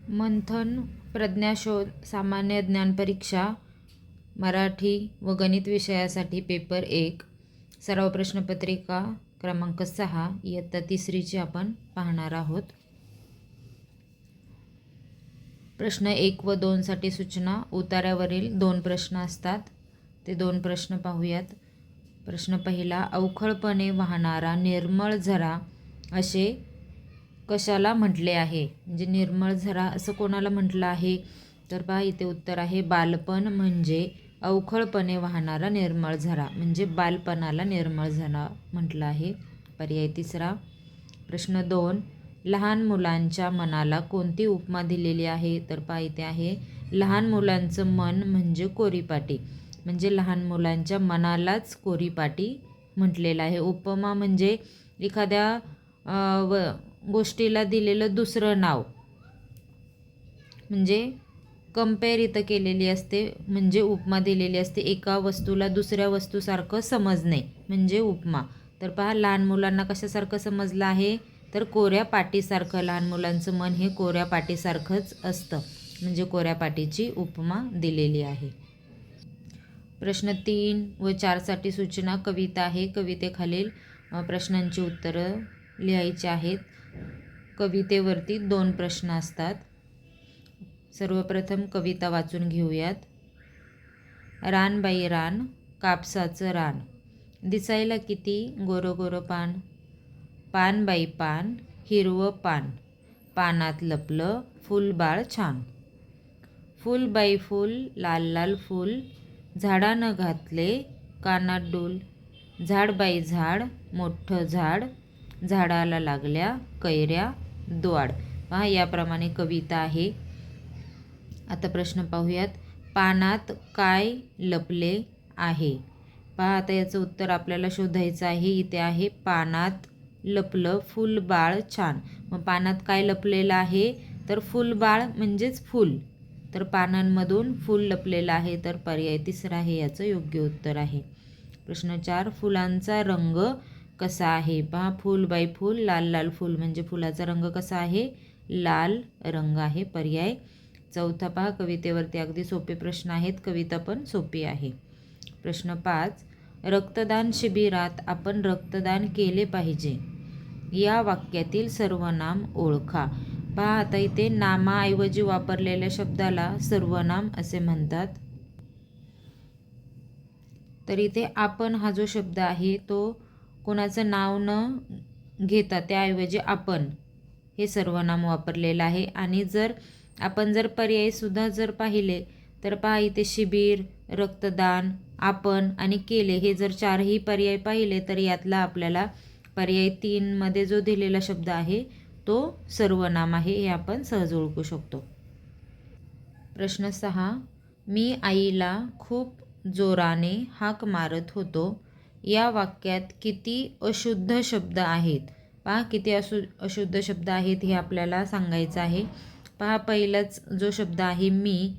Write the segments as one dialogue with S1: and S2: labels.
S1: मंथन प्रज्ञाशोध सामान्य ज्ञान परीक्षा मराठी व गणित विषयासाठी पेपर 1 सराव प्रश्नपत्रिका क्रमांक 6 इयत्ता 3ची आपण पाहणार आहोत. प्रश्न 1 व 2 साठी सूचना. उतार्यावरील 2 प्रश्न असतात, ते 2 प्रश्न पाहूयात. प्रश्न पहिला, अवखळपणे वाहणारा निर्मळ झरा असे कशाला म्हटले आहे? म्हणजे निर्मळ झरा असं कोणाला म्हटलं आहे? तर पहा, इथे उत्तर आहे बालपण. म्हणजे अवखळपणे वाहणारा निर्मळ झरा म्हणजे बालपणाला निर्मळ झरा म्हटलं आहे. पर्याय तिसरा. प्रश्न 2, लहान मुलांच्या मनाला कोणती उपमा दिलेली आहे? तर पहा, इथे आहे लहान मुलांचं मन म्हणजे कोरीपाटी. म्हणजे लहान मुलांच्या मनालाच कोरीपाटी म्हटलेलं आहे. उपमा म्हणजे एखाद्या गोष्टीला दिलेलं दुसरं नाव, म्हणजे कंपेअर इथं केलेली असते, म्हणजे उपमा दिलेली असते. एका वस्तूला दुसऱ्या वस्तूसारखं समजणे म्हणजे उपमा. तर पहा, लहान मुलांना कशासारखं समजलं आहे? तर कोऱ्या पाटीसारखं. लहान मुलांचं मन हे कोऱ्या पाटीसारखंच असतं, म्हणजे कोऱ्या पाटीची उपमा दिलेली आहे. प्रश्न 3 व 4 साठी सूचना. कविता आहे. कवितेखालील प्रश्नांची उत्तरं लिहायची आहेत. कवितेवरती 2 प्रश्न असतात. सर्वप्रथम कविता वाचून घेऊयात. रान बाई रान, कापसाचं रान, दिसायला किती गोरं गोरं पान, पान बाई पान, हिरवं पान, पानात लपलं फुलबाळ छान, फुल बाई फुल, लाल लाल फुल, झाडानं घातले कानात डूल, झाड बाई झाड, मोठं झाड, झाडाला लागल्या कैऱ्या द्वाड. पहा, याप्रमाणे कविता आहे. आता प्रश्न पाहूयात. पानात काय लपले आहे? पहा, आता याचं उत्तर आपल्याला शोधायचं आहे. इथे आहे पानात लपलं फुलबाळ छान. मग पानात काय लपलेलं आहे? तर फुलबाळ म्हणजेच फूल. तर पानांमधून फूल लपलेलं आहे. तर पर्याय तिसरा हे याचं योग्य उत्तर आहे. प्रश्न 4, फुलांचा रंग कसा आहे? पहा, फूल बाई फूल, लाल लाल फूल, म्हणजे फुलाचा रंग कसा आहे? लाल रंग आहे. पर्याय चौथा. पहा, कवितेवरती अगदी सोपे प्रश्न आहेत. कविता पण सोपी आहे. प्रश्न 5, रक्तदान शिबिरात आपण रक्तदान केले पाहिजे. या वाक्यातील सर्वनाम ओळखा. पहा, आता इथे नामाऐवजी वापरलेल्या शब्दाला सर्वनाम असे म्हणतात. तर इथे आपण हा जो शब्द आहे तो कोणाचं नाव न घेता त्याऐवजी आपण हे सर्वनाम वापरलेलं आहे. आणि आपण जर पर्यायसुद्धा जर पाहिले तर पहा, इथे शिबिर, रक्तदान, आपण आणि केले हे जर 4ही पर्याय पाहिले तर यातला आपल्याला पर्याय 3 मध्ये जो दिलेला शब्द आहे तो सर्वनाम आहे, हे आपण सहज ओळखू शकतो. प्रश्न 6, मी आईला खूप जोराने हाक मारत होतो. या वाक्यात किती अशुद्ध शब्द आहेत? पहा, किती अशुद्ध शब्द आहेत हे आपल्याला सांगायचं आहे. पहा, पहिलाच जो शब्द आहे मी,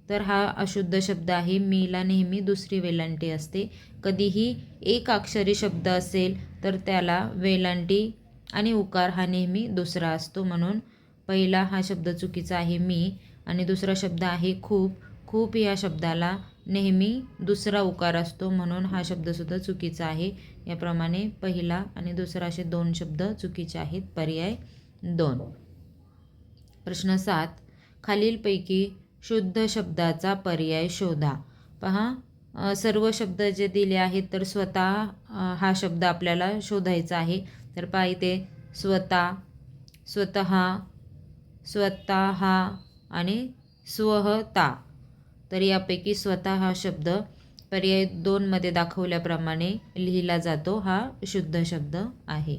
S1: तर हा अशुद्ध शब्द आहे. मीला नेहमी दुसरी वेलांटी असते. कधीही एक अक्षरी शब्द असेल तर त्याला वेलांटी आणि उकार हा नेहमी दुसरा असतो. म्हणून पहिला हा शब्द चुकीचा आहे मी. आणि दुसरा शब्द आहे खूप. खूप या शब्दाला नेहमी दुसरा उकार असतो, म्हणून हा शब्दसुद्धा चुकीचा आहे. याप्रमाणे पहिला आणि दुसरा असे 2 शब्द चुकीचे आहेत. पर्याय 2. प्रश्न 7, खालीलपैकी शुद्ध शब्दाचा पर्याय शोधा. पहा, सर्व शब्द जे दिले आहेत तर स्वतः हा शब्द आपल्याला शोधायचा आहे. तर पहा, इथे स्वतः, स्वतः, स्वतः आणि स्वतः. तर यापैकी स्वतः हा शब्द पर्याय 2 मध्ये दाखवल्याप्रमाणे लिहिला जातो. हा शुद्ध शब्द आहे.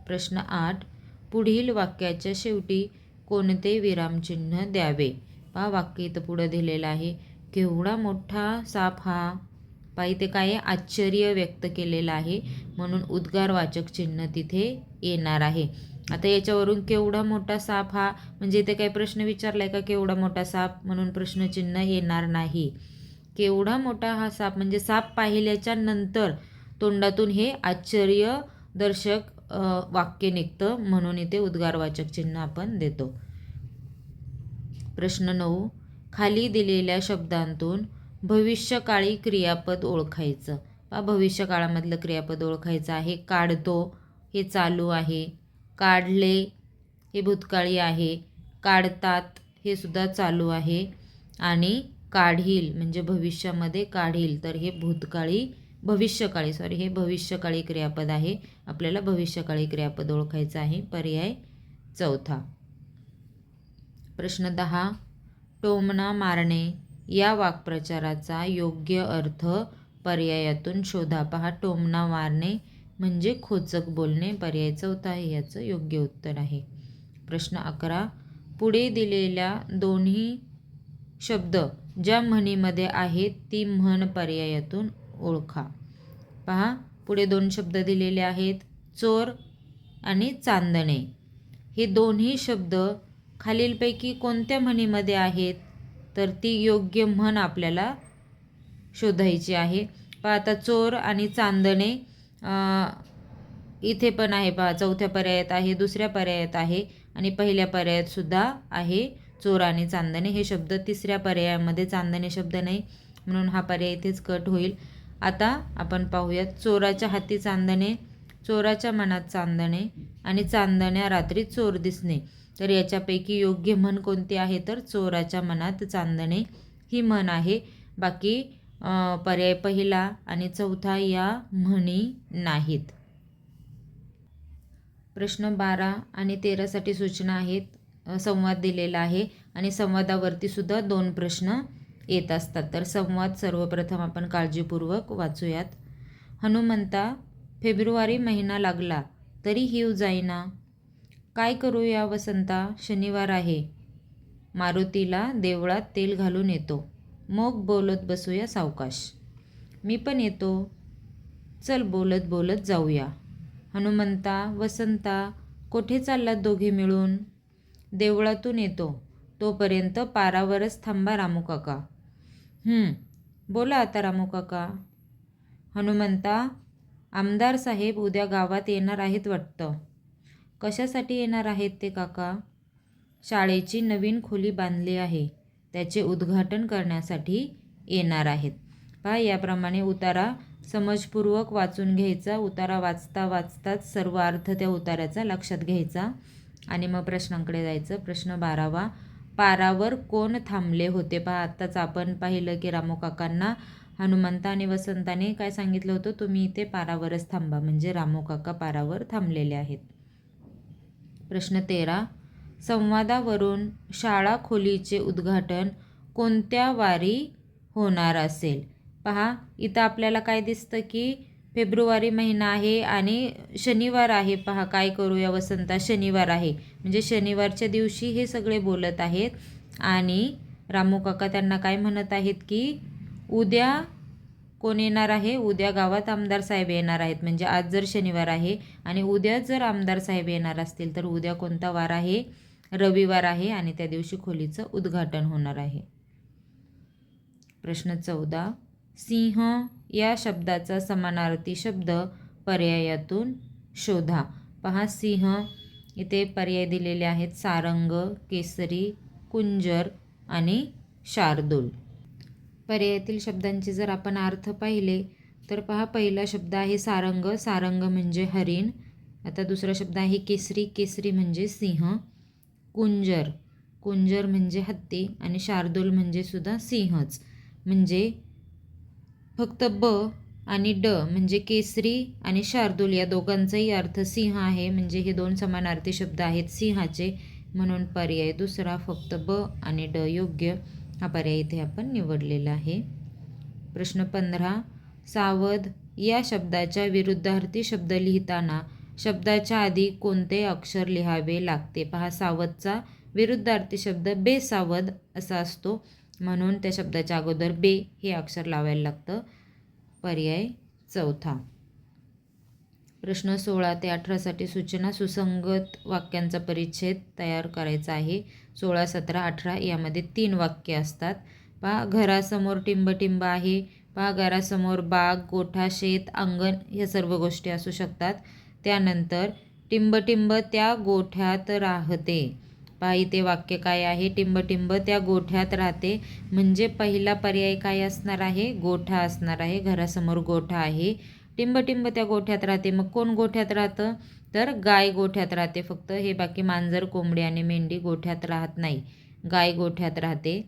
S1: प्रश्न 8, पुढील वाक्याच्या शेवटी कोणते विरामचिन्ह द्यावे? पहा, वाक्य इथं पुढं दिलेलं आहे. केवढा मोठा साप हा. पहा, इथे काय आहे? आश्चर्य व्यक्त केलेलं आहे, म्हणून उद्गारवाचक चिन्ह तिथे येणार आहे. आता याच्यावरून केवढा मोठा साप हा, म्हणजे इथे काही प्रश्न विचारलाय का केवढा मोठा साप, म्हणून प्रश्नचिन्ह येणार नाही. केवढा मोठा हा साप म्हणजे साप पाहिल्याच्या नंतर तोंडातून हे आश्चर्यदर्शक वाक्य निघतं, म्हणून इथे उद्गारवाचक चिन्ह आपण देतो. प्रश्न 9. खाली दिलेल्या शब्दांतून भविष्यकाळी क्रियापद ओळखायचं. भविष्यकाळामधलं क्रियापद ओळखायचं आहे. काढतो हे चालू आहे, काढले हे भूतकाळी आहे, काढतात हे सुद्धा चालू आहे आणि काढील म्हणजे भविष्यामध्ये काढील तर हे हे भविष्यकाळी क्रियापद आहे. आपल्याला भविष्यकाळी क्रियापद ओळखायचं आहे. पर्याय चौथा. प्रश्न 10. टोमणा मारणे या वाक्प्रचाराचा योग्य अर्थ पर्यायातून शोधा. टोमणा मारणे म्हणजे खोचक बोलणे. पर्याय चौथा हे याचं योग्य उत्तर आहे. प्रश्न 11. पुढे दिलेल्या दोन्ही शब्द ज्या म्हणीमध्ये आहेत ती म्हण पर्यायातून ओळखा. पुढे 2 शब्द दिलेले आहेत, चोर आणि चांदणे. हे दोन्ही शब्द खालीलपैकी कोणत्या म्हणीमध्ये आहेत तर ती योग्य म्हण आपल्याला शोधायची आहे. आता चोर आणि चांदणे इथे पण आहे. चौथ्या पर्यायात आहे, दुसऱ्या पर्यायात आहे आणि पहिल्या पर्यायात सुद्धा आहे चोर आणि चांदणे हे शब्द. तिसऱ्या पर्यायामध्ये चांदणे शब्द नाही म्हणून हा पर्याय इथेच कट होईल. आता आपण पाहूयात. चोराच्या हाती चांदणे, चोराच्या मनात चांदणे आणि चांदण्या रात्री चोर दिसणे. तर याच्यापैकी योग्य म्हण कोणती आहे तर चोराच्या मनात चांदणे ही म्हण आहे. बाकी पर्याय पहिला आणि चौथा या म्हणी नाहीत. प्रश्न 12 आणि 13 साठी सूचना आहेत. संवाद दिलेला आहे आणि संवादावरती सुद्धा 2 प्रश्न येत असतात. तर संवाद सर्वप्रथम आपण काळजीपूर्वक वाचूयात. हनुमंता, फेब्रुवारी महिना लागला तरी हिव जाईना. काय करूया वसंता, शनिवार आहे. मारुतीला देवळात तेल घालून येतो. मग बोलत बसूया सावकाश. मी पण येतो. चल बोलत बोलत जाऊया. हनुमंता, वसंता, कोठे चाललात दोघे मिळून? देवळातून येतो. तोपर्यंत पारावरच थांबा रामू काका. बोला आता रामू काका. हनुमंता, आमदार साहेब उद्या गावात येणार आहेत वाटतं. कशासाठी येणार आहेत ते काका? शाळेची नवीन खोली बांधली आहे, त्याचे उद्घाटन करण्यासाठी येणार आहेत. याप्रमाणे उतारा समजपूर्वक वाचून घ्यायचा. उतारा वाचता वाचताच सर्व अर्थ त्या उताराचा लक्षात घ्यायचा आणि मग प्रश्नांकडे जायचं. प्रश्न 12. पारावर कोण थांबले होते? आत्ताच आपण पाहिलं की रामू काकांना हनुमंता आणि वसंताने काय सांगितलं होतं, तुम्ही इथे पारावरच थांबा, म्हणजे रामू काका पारावर थांबलेले आहेत. प्रश्न 13. संवादावरून शाळा खोलीचे उद्घाटन कोणत्या वारी होणार असेल? इथं आपल्याला काय दिसतं की फेब्रुवारी महिना आहे आणि शनिवार आहे. काय करूया वसंता, शनिवार आहे म्हणजे शनिवारच्या दिवशी हे सगळे बोलत आहेत आणि रामू काका त्यांना काय म्हणत आहेत की उद्या कोण येणार आहे? उद्या गावात आमदार साहेब येणार आहेत. म्हणजे आज जर शनिवार आहे आणि उद्या जर आमदार साहेब येणार असतील तर उद्या कोणता वार आहे? रविवार आहे आणि त्या दिवशी खोलीचं उद्घाटन होणार आहे. प्रश्न 14. सिंह या शब्दाचा समानार्थी शब्द पर्यायातून शोधा. सिंह इथे पर्याय दिलेले आहेत, सारंग, केसरी, कुंजर आणि शार्दूल. पर्यायातील शब्दांचे जर आपण अर्थ पाहिले तर पहिला शब्द आहे सारंग. सारंग म्हणजे हरिण. आता दुसरा शब्द आहे केसरी. केसरी म्हणजे सिंह. कुंजर, कुंजर म्हणजे हत्ती आणि शार्दूल म्हणजे सुद्धा सिंहच. म्हणजे फक्त ब आणि ड म्हणजे केसरी आणि शार्दूल या दोघांचाही अर्थ सिंह आहे. म्हणजे हे 2 समानार्थी शब्द आहेत सिंहाचे, म्हणून पर्याय दुसरा फक्त ब आणि ड योग्य हा पर्याय इथे आपण निवडलेला आहे. प्रश्न 15. सावध या शब्दाच्या विरुद्धार्थी शब्द लिहिताना शब्दाच्या आधी कोणते अक्षर लिहावे लागते? सावधचा विरुद्धार्थी शब्द बेसावध असा असतो, म्हणून त्या शब्दाच्या अगोदर बे हे अक्षर लावायला लागतं. पर्याय चौथा. प्रश्न 16 ते 18 साठी सूचना. सुसंगत वाक्यांचा परिच्छेद तयार करायचा आहे. 16, 17, 18 यामध्ये 3 वाक्य असतात. घरासमोर टिंब आहे. घरासमोर बाग, गोठा, शेत, अंगण या सर्व गोष्टी असू शकतात. त्यानंतर टिंब त्या गोठ्यात राहते. पहा इथे वाक्य काय आहे, टिंबटिंब त्या गोठ्यात राहते. म्हणजे पहिला पर्याय काय असणार आहे, गोठा असणार आहे. घरासमोर गोठा आहे. टिंबटिंब त्या गोठ्यात राहते. मग कोण गोठ्यात राहतं, तर गाय गोठ्यात राहते फक्त. हे बाकी मांजर, कोंबडी आणि मेंढी गोठ्यात राहत नाही. गाय गोठ्यात राहते.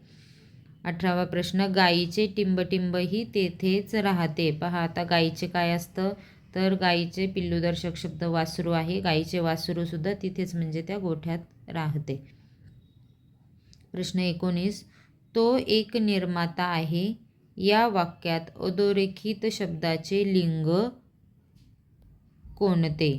S1: 18वा प्रश्न, गायीचे टिंबटिंबही तेथेच राहते. पहा आता गायीचे काय असतं, तर गायीचे पिल्लूदर्शक शब्द वासरू आहे. गायीचे वासरूसुद्धा तिथेच म्हणजे त्या गोठ्यात राहते. प्रश्न 19, तो एक निर्माता आहे. या वाक्यात अधोरेखित शब्दाचे लिंग कोणते.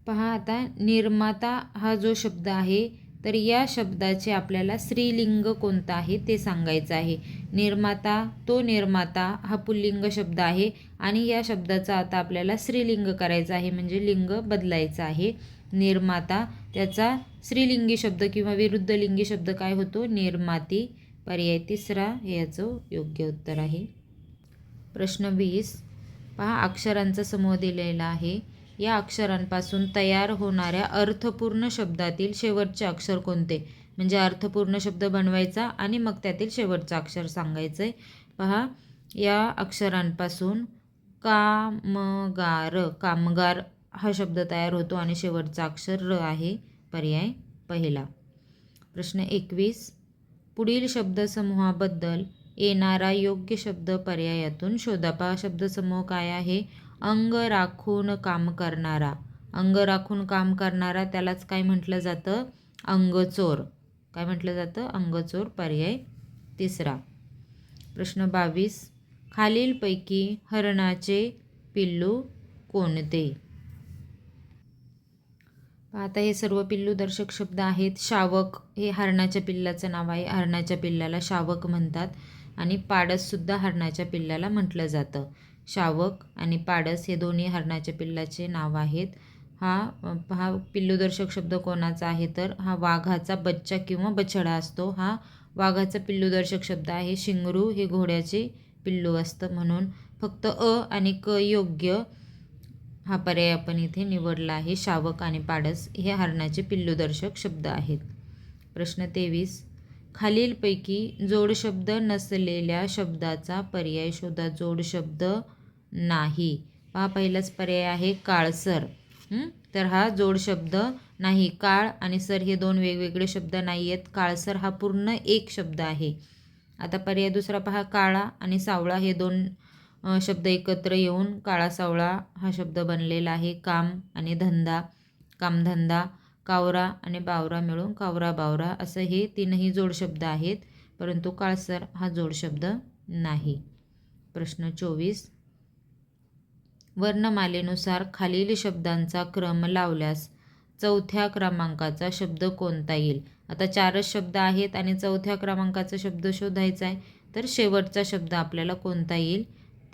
S1: पहा आता निर्माता हा जो शब्द आहे, तर या शब्दाचे आपल्याला स्त्रीलिंग कोणतं आहे ते सांगायचं आहे. निर्माता, तो निर्माता हा पुल्लिंग शब्द आहे आणि या शब्दाचा आता आपल्याला स्त्रीलिंग करायचं आहे, म्हणजे लिंग बदलायचं आहे. निर्माता, त्याचा स्त्रीलिंगी शब्द किंवा विरुद्धलिंगी शब्द काय होतो, निर्माती. पर्याय तिसरा हे याचं योग्य उत्तर आहे. प्रश्न 20, पहा अक्षरांचा समूह दिलेला आहे. या अक्षरांपासून तयार होणाऱ्या अर्थपूर्ण शब्दातील शेवटचे अक्षर कोणते. म्हणजे अर्थपूर्ण शब्द बनवायचा आणि मग त्यातील शेवटचं अक्षर सांगायचं आहे. पहा या अक्षरांपासून कामगार, कामगार हा शब्द तयार होतो आणि शेवटचा अक्षर र आहे. पर्याय पहिला. प्रश्न 21, पुढील शब्दसमूहाबद्दल येणारा योग्य शब्द पर्यायातून शोधा. पहा शब्दसमूह काय आहे, अंग राखून काम करणारा. अंग राखून काम करणारा त्यालाच काय म्हटलं जातं, अंगचोर. काय म्हटलं जातं, अंगचोर. पर्याय तिसरा. प्रश्न 22, खालीलपैकी हरणाचे पिल्लू कोणते. आता हे सर्व पिल्लूदर्शक शब्द आहेत. शावक हे हरणाच्या पिल्लाचं नाव आहे. हरणाच्या पिल्लाला शावक म्हणतात आणि पाडससुद्धा हरणाच्या पिल्लाला म्हटलं जातं. शावक आणि पाडस हे दोन्ही हरणाच्या पिल्लाचे नाव आहेत. हा पिल्लूदर्शक शब्द कोणाचा आहे, तर हा वाघाचा बच्चा किंवा बछडा असतो. हा वाघाचा पिल्लूदर्शक शब्द आहे. शिंगरू हे घोड्याचे पिल्लू असतं, म्हणून फक्त अ आणि क योग्य हा पर्याय आपण इथे निवडला आहे. शावक आणि पाडस हे हरणाचे पिल्लूदर्शक शब्द आहेत. प्रश्न 23, खालीलपैकी जोडशब्द नसलेल्या शब्दाचा पर्याय शोधा. जोडशब्द नाही. पहा पहिलाच पर्याय आहे काळसर. तर हा जोडशब्द नाही. काळ आणि सर हे दोन वेगवेगळे शब्द नाही आहेत. काळसर हा पूर्ण एक शब्द आहे. आता पर्याय दुसरा पहा, काळा आणि सावळा हे दोन शब्द एकत्र येऊन काळा सावळा हा शब्द बनलेला आहे. काम आणि धंदा, कामधंदा. कावरा आणि बावरा मिळून कावरा बावरा असं हे तीनही जोडशब्द आहेत, परंतु काळसर हा जोडशब्द नाही. प्रश्न 24, वर्णमालेनुसार खालील शब्दांचा क्रम लावल्यास चौथ्या क्रमांकाचा शब्द कोणता येईल. आता चारच शब्द आहेत आणि चौथ्या क्रमांकाचा शब्द शोधायचा आहे, तर शेवटचा शब्द आपल्याला कोणता येईल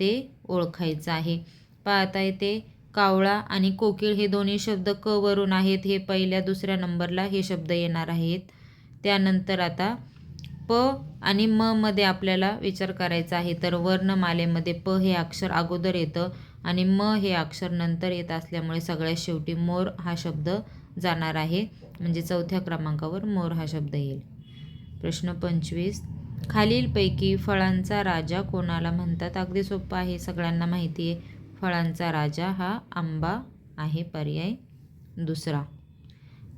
S1: ते ओळखायचं आहे. पाहता येते कावळा आणि कोकिळ हे दोन्ही शब्द क वरून आहेत. हे पहिल्या दुसऱ्या नंबरला हे शब्द येणार आहेत. त्यानंतर आता प आणि म मध्ये आपल्याला विचार करायचा आहे, तर वर्णमालेमध्ये प हे अक्षर अगोदर येतं आणि म हे अक्षर नंतर येत असल्यामुळे सगळ्यात शेवटी मोर हा शब्द जाणार आहे, म्हणजे चौथ्या क्रमांकावर मोर हा शब्द येईल. प्रश्न 25, खालीलपैकी फळांचा राजा कोणाला म्हणतात. अगदी सोपं आहे, सगळ्यांना माहिती आहे. फळांचा राजा हा आंबा आहे. पर्याय दुसरा.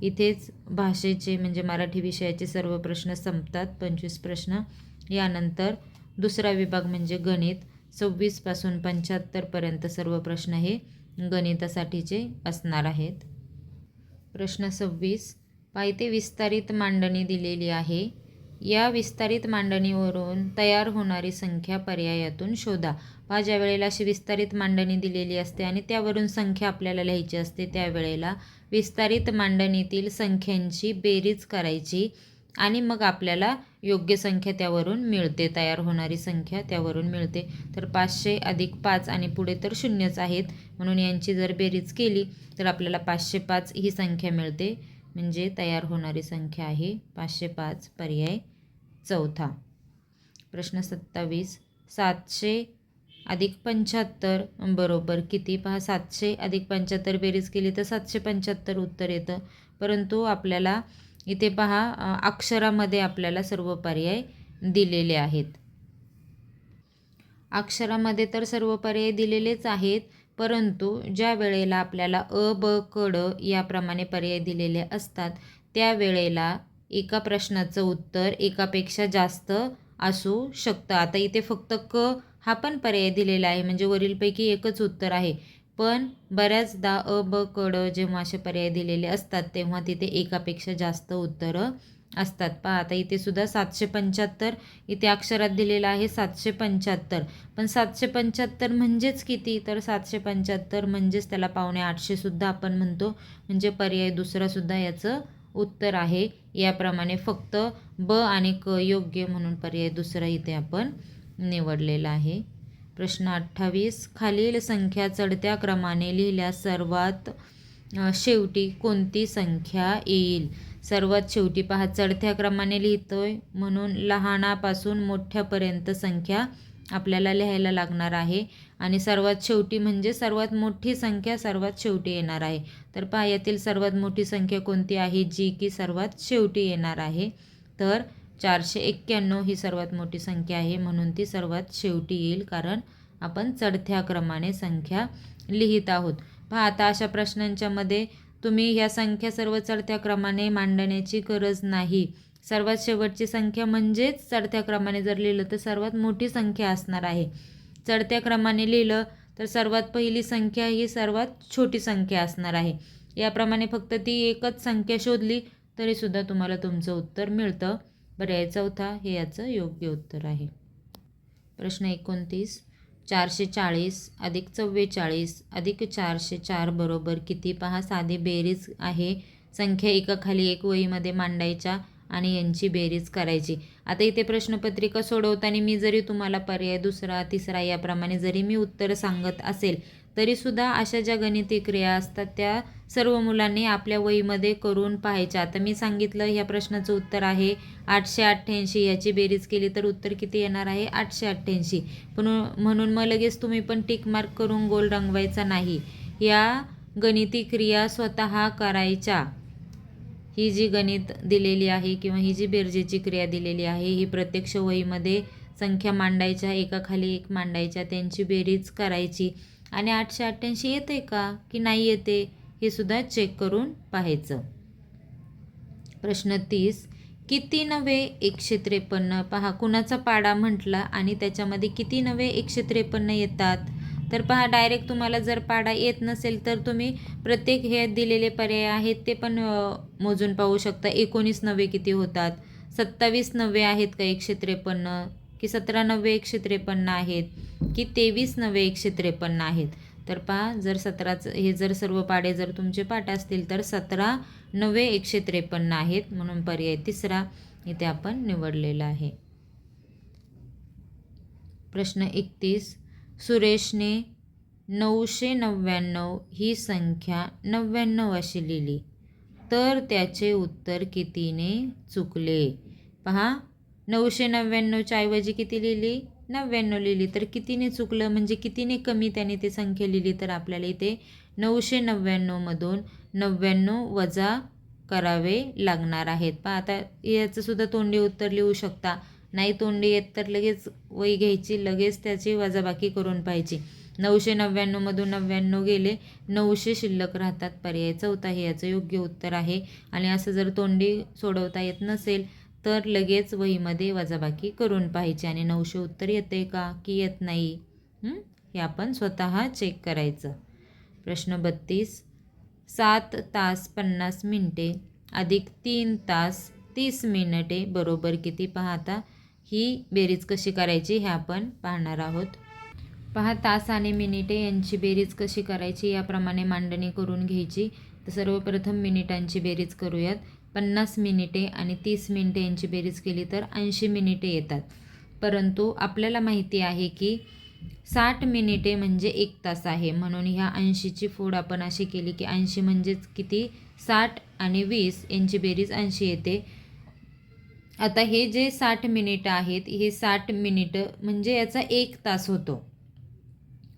S1: इथेच भाषेचे म्हणजे मराठी विषयाचे सर्व प्रश्न संपतात. 25 प्रश्न. यानंतर दुसरा विभाग म्हणजे गणित. 26 पासून 75 पर्यंत सर्व प्रश्न हे गणितासाठीचे असणार आहेत. प्रश्न 26, पायथे विस्तारित मांडणी दिलेली आहे. या विस्तारित मांडणीवरून तयार होणारी संख्या पर्यायातून शोधा. पहा ज्या वेळेला अशी विस्तारित मांडणी दिलेली असते आणि त्यावरून संख्या आपल्याला लिहायची असते, त्यावेळेला विस्तारित मांडणीतील संख्यांची बेरीज करायची आणि मग आपल्याला योग्य संख्या त्यावरून मिळते. तयार होणारी संख्या त्यावरून मिळते. तर 500 अधिक 5 आणि पुढे तर शून्यच आहेत, म्हणून यांची जर बेरीज केली तर आपल्याला 505 ही संख्या मिळते, म्हणजे तयार होणारी संख्या आहे 505. पर्याय चौथा. प्रश्न 27, अधिक 75 बरोबर किती? पहा 700 अधिक 75 बेरीज केली तर 775 उत्तर येतं. परंतु आपल्याला इथे पहा अक्षरामध्ये आपल्याला सर्व पर्याय दिलेले आहेत. अक्षरामध्ये तर सर्व पर्याय दिलेलेच आहेत, परंतु ज्या वेळेला आपल्याला अ, ब, क, ड याप्रमाणे पर्याय दिलेले असतात त्यावेळेला एका प्रश्नाचं उत्तर एकापेक्षा जास्त असू शकतं. आता इथे फक्त क हा पण पर्याय दिलेला आहे, म्हणजे वरीलपैकी एकच उत्तर आहे. पण बऱ्याचदा अ, ब, क, ड जेव्हा असे पर्याय दिलेले असतात तेव्हा तिथे एकापेक्षा जास्त उत्तरं असतात. पहा आता इथे सुद्धा 775 इथे अक्षरात दिलेलं आहे 775. पण 775 म्हणजेच किती? तर 775 म्हणजेच त्याला 725 सुद्धा आपण म्हणतो. म्हणजे पर्याय दुसरासुद्धा याचं उत्तर आहे. याप्रमाणे फक्त ब आणि क योग्य म्हणून पर्याय दुसरा इथे आपण निवडलेला आहे. प्रश्न 28. खालील संख्या चढत्या क्रमाने लिहिल्यास सर्वात शेवटी कोणती संख्या येईल? सर्वात शेवटी पहा चढत्या क्रमाने लिहितोय म्हणून लहानापासून मोठ्यापर्यंत संख्या आपल्याला लिहायला लागणार आहे. आणि सर्वात शेवटी म्हणजे सर्वात मोठी संख्या सर्वात शेवटी येणार आहे. तर पहा यातील सर्वात मोठी संख्या कोणती आहे जी की सर्वात शेवटी येणार आहे? तर 491 ही सर्वात मोठी संख्या आहे, म्हणून ती सर्वात शेवटी येईल, कारण आपण चढत्या क्रमाने संख्या लिहित आहोत. पहा आता अशा प्रश्नांच्या मध्ये तुम्ही ह्या संख्या सर्व चढत्या क्रमाने मांडण्याची गरज नाही. सर्वात शेवटची संख्या म्हणजेच चढत्या क्रमाने जर लिहिलं तर सर्वात मोठी संख्या असणार आहे. चढत्या क्रमाने लिहिलं तर सर्वात पहिली संख्या ही सर्वात छोटी संख्या असणार आहे. याप्रमाणे फक्त ती एकच संख्या शोधली तरीसुद्धा तुम्हाला तुमचं उत्तर मिळतं. पर्याय चौथा हे याचं योग्य उत्तर आहे. प्रश्न 29. 440 अधिक 44 अधिक 404 बरोबर किती? पहा साधी बेरीज आहे. संख्या एकाखाली एक वहीमध्ये मांडायच्या आणि यांची बेरीज करायची. आता इथे प्रश्नपत्रिका सोडवताना मी जरी तुम्हाला पर्याय दुसरा तिसरा याप्रमाणे जरी मी उत्तर सांगत असेल तरीसुद्धा अशा ज्या गणिती क्रिया असतात त्या सर्व मुलांनी आपल्या वहीमध्ये करून पाहायच्या. आता मी सांगितलं ह्या प्रश्नाचं उत्तर आहे 888. याची बेरीज केली तर उत्तर किती येणार आहे? 888. पण म्हणून मग लगेच तुम्ही पण टिक मार्क करून गोल रंगवायचा नाही. या गणिती क्रिया स्वतः करायच्या. ही जी गणित दिलेली आहे किंवा ही जी बेरजेची क्रिया दिलेली आहे ही प्रत्यक्ष वहीमध्ये संख्या मांडायच्या, एकाखाली एक मांडायच्या, त्यांची बेरीज करायची आणि 888 येते का की नाही येते हे सुद्धा चेक करून पाहायचं. प्रश्न 30. किती नवे 153? पहा कुणाचा पाडा म्हटला आणि त्याच्यामध्ये किती नवे 153 येतात? तर पहा डायरेक्ट तुम्हाला जर पाडा येत नसेल तर तुम्ही प्रत्येक हे दिलेले पर्याय आहेत ते पण मोजून पाहू शकता. 19 नवे किती होतात? 27 नवे आहेत का 153? की 17 नवे 153 आहेत? की 23 नवे 153 आहेत? तर पहा जर 17चं हे जर सर्व पाडे जर तुमचे पाठ असतील तर 17 नवे 153 आहेत, म्हणून पर्याय तिसरा इथे आपण निवडलेला आहे. प्रश्न 31. सुरेशने 999 ही संख्या 99 अशी लिहिली तर त्याचे उत्तर कितीने चुकले? पहा 999च्या ऐवजी किती लिहिली? 99 लिहिली. तर कितीने चुकलं म्हणजे कितीने कमी त्याने ती संख्या लिहिली? तर आपल्याला इथे 999 मधून 99 वजा करावे लागणार आहेत. पहा आता याचं सुद्धा तोंडी उत्तर लिहू शकता. नाही तोंडी येत तर लगेच वही घ्यायची, लगेच त्याची वजाबाकी करून पाहिजे. 999 मधून 99 गेले, 900 शिल्लक राहतात. पर्याय चौथा हे याचं योग्य उत्तर आहे. आणि असं जर तोंडी सोडवता येत नसेल तर लगेच वहीमध्ये वजाबाकी करून पाहिजे. आणि 900 उत्तर येते का की येत नाही हे आपण स्वतः चेक करायचं. प्रश्न 32. 7 तास 50 मिनिटे अधिक 3 तास 30 मिनिटे बरोबर किती? पहा आता ही बेरीज कशी करायची हे आपण पाहणार आहोत. पहा तास आणि मिनिटे यांची बेरीज कशी करायची याप्रमाणे मांडणी करून घ्यायची. तर सर्वप्रथम मिनिटांची बेरीज करूयात. 50 मिनिटे आणि 30 मिनिटे यांची बेरीज केली तर 80 मिनिटे येतात. परंतु आपल्याला माहिती आहे की 60 मिनिटे म्हणजे 1 तास आहे, म्हणून ह्या 80ची फोड आपण अशी केली की 80 म्हणजेच किती? 60 आणि 20 यांची बेरीज 80 येते. आता हे जे 60 मिनिटं आहेत हे 60 मिनिटं म्हणजे याचा 1 तास होतो.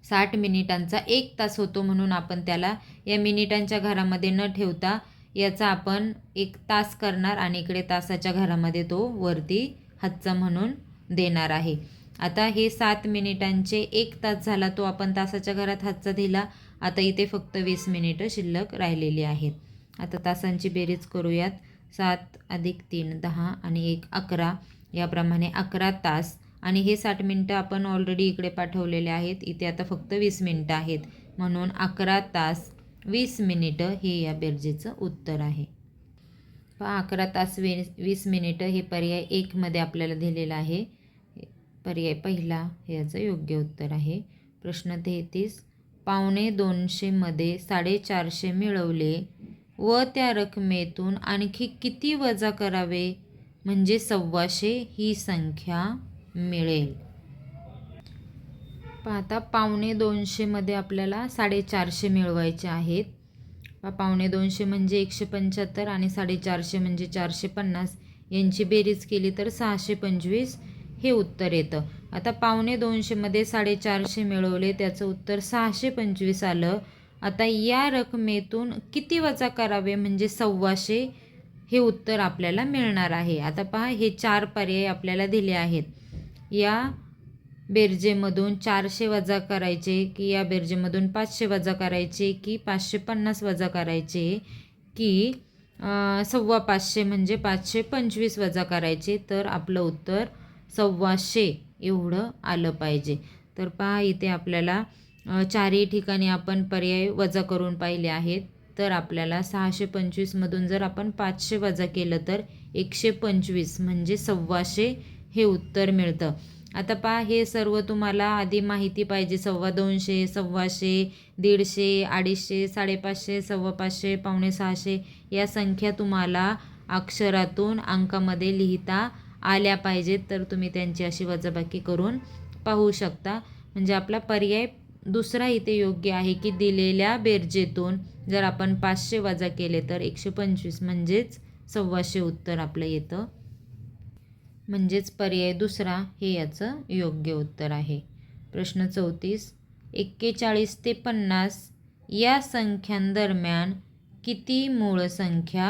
S1: 60 मिनिटांचा 1 तास होतो, म्हणून आपण त्याला या मिनिटांच्या घरामध्ये न ठेवता याचा आपण 1 तास करणार आणि इकडे तासाच्या घरामध्ये तो वरती हातचा म्हणून देणार आहे. आता हे 7 मिनिटांचे 1 तास झाला, तो आपण तासाच्या घरात हातचा दिला. आता इथे फक्त 20 मिनिटं शिल्लक राहिलेली आहेत. आता तासांची बेरीज करूयात. 7 अधिक 3 10 आणि 1 11, याप्रमाणे 11 तास. आणि हे 60 मिनटं आपण ऑलरेडी इकडे पाठवलेले आहेत. इथे आता फक्त 20 मिनटं आहेत, म्हणून 11 तास 20 मिनिटं हे या बेरजेचं उत्तर आहे. 11 तास 20 मिनिटं हे पर्याय 1 मध्ये आपल्याला दिलेलं आहे. पर्याय पहिला हे याचं योग्य उत्तर आहे. प्रश्न 33, 250 मध्ये 450 मिळवले व त्या रकमेतून आणखी किती वजा करावे म्हणजे 125 ही संख्या मिळेल. पाहता 250 मध्ये आपल्याला 450 मिळवायचे आहेत. 250 म्हणजे 175 आणि 450 म्हणजे 450, यांची बेरीज केली तर 625 हे उत्तर येतं. आता 250 मध्ये 450 मिळवले, त्याचं उत्तर 625 आलं. आता या रकमेतून किती वजा करावे म्हणजे 125 हे उत्तर आपल्याला मिळणार आहे. आता पहा, हे 4 पर्याय आपल्याला दिले आहेत. या बेरजेमधून 400 वजा करायचे की या बेरजेमधून 500 वजा करायचे की 550 वजा करायचे की 525 म्हणजे 525 वजा करायचे, तर आपलं उत्तर 125 एवढं आलं पाहिजे. तर पहा, इथे आपल्याला चारही ठिकाणी आपण पर्याय वजा करून पाहिले आहेत. तर आपल्याला 625 मधून जर आपण 500 वजा केलं तर 125 म्हणजे 125 हे उत्तर मिळतं. आता पहा, हे सर्व तुम्हाला आधी माहिती पाहिजे. 250, 125, 150, 250, 550, 550, 550 या संख्या तुम्हाला अक्षरातून अंकामध्ये लिहिता आल्या पाहिजेत. तर तुम्ही त्यांची अशी वजाबाकी करून पाहू शकता. म्हणजे आपला पर्याय दुसरा इथे योग्य आहे की दिलेल्या बेरजेतून जर आपण 500 वजा केले तर 125 म्हणजेच 125 उत्तर आपलं येतं. म्हणजेच पर्याय दुसरा हे याचं योग्य उत्तर आहे. प्रश्न 34, 41 ते 50 या संख्यांदरम्यान किती मूळ संख्या